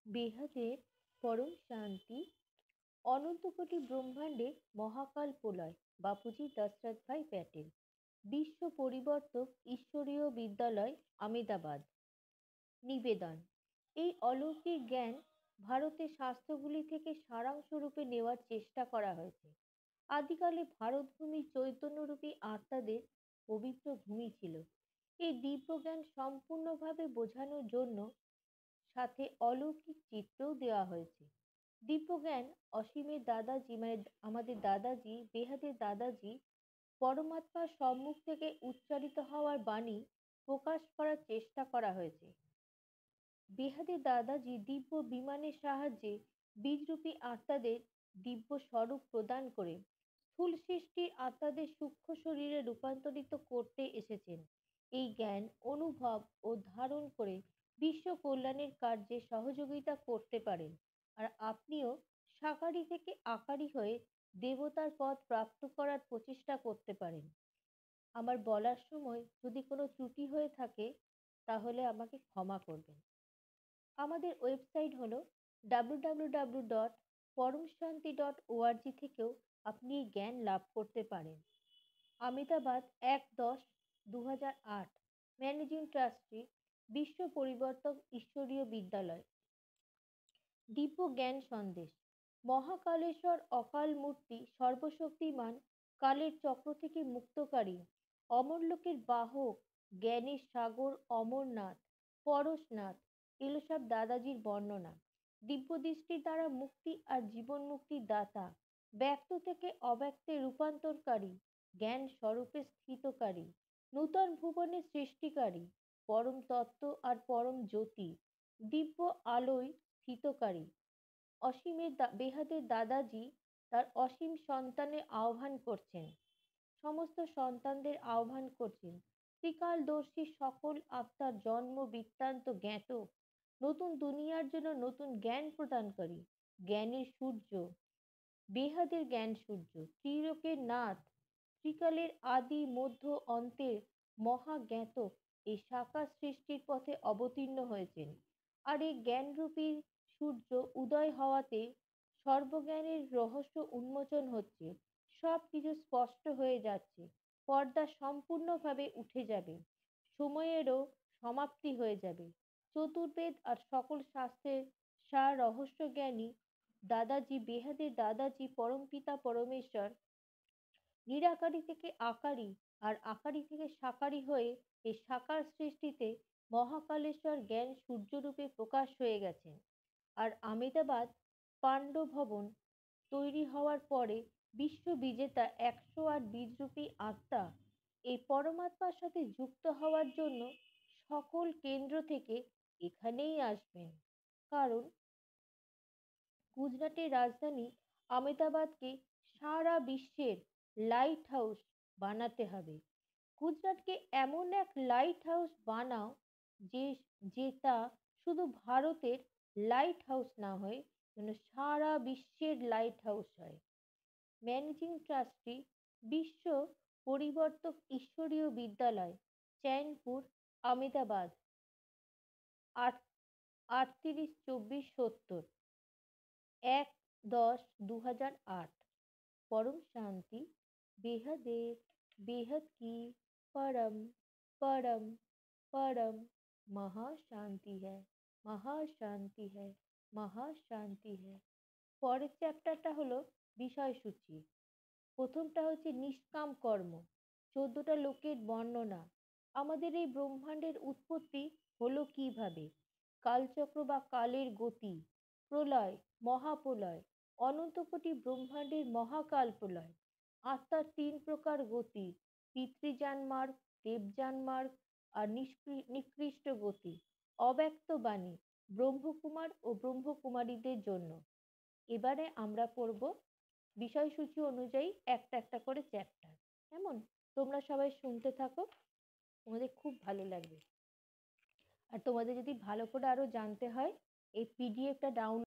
বেহাদের পরম শান্তি অনন্ত কোটি ব্রহ্মাণ্ডে মহাকাল প্রলয় বাপুজি দশরথ ভাই প্যাটেল বিশ্ব পরিবর্তক ঈশ্বরীয় বিদ্যালয় আমেদাবাদ নিবেদন এই অলৌকিক জ্ঞান ভারতের শাস্ত্রগুলি থেকে সারাংশ রূপে নেওয়ার চেষ্টা করা হয়েছে। আদিকালে ভারতভূমি চৈতন্যরূপী আত্মাদের পবিত্র ভূমি ছিল। এই দিব্যজ্ঞান সম্পূর্ণভাবে বোঝানোর জন্য সাথে অলৌকিক চিত্রও দেওয়া হয়েছে। দিব্যজ্ঞান অসীমের দাদাজি মানে আমাদের দাদাজি বেহাদের দাদাজি পরমাত্মার সম্মুখ থেকে উচ্চারিত হওয়ার বাণী প্রকাশ করার চেষ্টা করা হয়েছে। বেহাদের দাদাজি দিব্য বিমানের সাহায্যে বীজরূপী আত্মাদের দিব্য স্বরূপ প্রদান করে স্থূল সৃষ্টির আত্মাদের সূক্ষ্ম শরীরে রূপান্তরিত করতে এসেছেন। এই জ্ঞান অনুভব ও ধারণ করে বিশ্ব কল্যাণের কার্যে সহযোগিতা করতে পারেন। আর আপনিও সাকারি থেকে আকারি হয়ে দেবতার পদ প্রাপ্ত করার প্রচেষ্টা করতে পারেন। আমার বলার সময় যদি কোনো ত্রুটি হয়ে থাকে তাহলে আমাকে ক্ষমা করবেন। আমাদের ওয়েবসাইট হলো www.poromshanti.org থেকেও আপনি এই জ্ঞান লাভ করতে পারেন। আমেদাবাদ ১-১০-২০০৮ ম্যানেজিং ট্রাস্টি বিশ্ব পরিবর্তক ঈশ্বরীয় বিদ্যালয় দিব্য জ্ঞান সন্দেশ মহাকালেশ্বর অকাল মূর্তি সর্বশক্তিমান কালের চক্র থেকে মুক্তকারী অমরলোকের বাহক জ্ঞানের সাগর অমরনাথ পরশনাথ এগুলো সব দাদাজির বর্ণনা। দিব্য দৃষ্টির দ্বারা মুক্তি আর জীবন মুক্তির দাতা ব্যক্ত থেকে অব্যক্তে রূপান্তরকারী জ্ঞান স্বরূপে স্থিতকারী নূতন ভুবনের সৃষ্টিকারী পরম তত্ত্ব আর পরম জ্যোতি দিব্য আলোয় স্থিতকারী অসীমের বেহাদের দাদাজি তার অসীম সন্তানের আহ্বান করছেন। সমস্ত সন্তানদের আহ্বান করছেন ত্রিকালদর্শী সকল আত্মার জন্ম বৃত্তান্ত জ্ঞাত নতুন দুনিয়ার জন্য নতুন জ্ঞান প্রদানকারী জ্ঞানের সূর্য বেহাদের জ্ঞান সূর্য ত্রিলোকের নাথ ত্রিকালের আদি মধ্য অন্তের মহাজ্ঞাত এই সাকার সৃষ্টির পথে অবতীর্ণ হয়েছেন। আর এই জ্ঞানরূপী সূর্য উদয় হওয়াতে সর্বজ্ঞানের রহস্য উন্মোচন হচ্ছে। সব কিছু স্পষ্ট হয়ে যাচ্ছে। পর্দা সম্পূর্ণভাবে উঠে যাবে। সময়েরও সমাপ্তি হয়ে যাবে। চতুর্বেদ আর সকল শাস্ত্রের সার রহস্য জ্ঞানী দাদাজি বেহাদের দাদাজি পরমপিতা পরমেশ্বর নিরাকারী থেকে আকারী আর আকারী থেকে সাকারী হয়ে এই সাকার সৃষ্টিতে মহাকালেশ্বর জ্ঞান সূর্যরূপে প্রকাশ হয়ে গেছেন। আর আমেদাবাদ পাণ্ডব ভবন তৈরি হওয়ার পরে বিশ্ব বিজেতা ১০৮ বীজরূপী আত্মা এই পরমাত্মার সাথে যুক্ত হওয়ার জন্য সকল কেন্দ্র থেকে এখানেই আসবেন। কারণ গুজরাটের রাজধানী আমেদাবাদকে সারা বিশ্বের লাইট হাউস বানাতে হবে। গুজরাটকে এমন এক লাইট হাউস বানাও যে তা শুধু ভারতের লাইট হাউস না হয়ে যেন সারা বিশ্বের লাইট হাউস হয়। ম্যানেজিং ট্রাস্টি বিশ্ব পরিবর্তক ঈশ্বরীয় বিদ্যালয় চৈনপুর আমেদাবাদ ৩৮-২৪-৭০ ১-১০-২০০৮ परम शांति बेहदेव बेहद की परम परम परम महाशांति है महाशांति है महाशांति है। পরের চ্যাপ্টারটা হলো বিষয়সূচি। প্রথমটা হচ্ছে নিষ্কাম কর্ম ১৪টা লোকের বর্ণনা আমাদের এই ব্রহ্মাণ্ডের উৎপত্তি হলো কিভাবে কালচক্র বা কালের গতি প্রলয় মহাপ্রলয় অনন্ত কোটি ব্রহ্মাণ্ডের মহাকাল প্রলয় আত্মার ৩ প্রকার গতি পিতৃযান মার্গ দেবযান মার্গ আর নিকৃষ্ট গতি অব্যক্ত বাণী ব্রহ্মকুমার ও ব্রহ্মকুমারীদের জন্য। এবারে আমরা পড়ব বিষয়সূচি অনুযায়ী একটা একটা করে চ্যাপ্টার। কেমন? তোমরা সবাই শুনতে থাকো, তোমাদের খুব ভালো লাগবে। আর তোমাদের যদি ভালো করে আরো জানতে হয় এই পিডিএফটা ডাউনলোড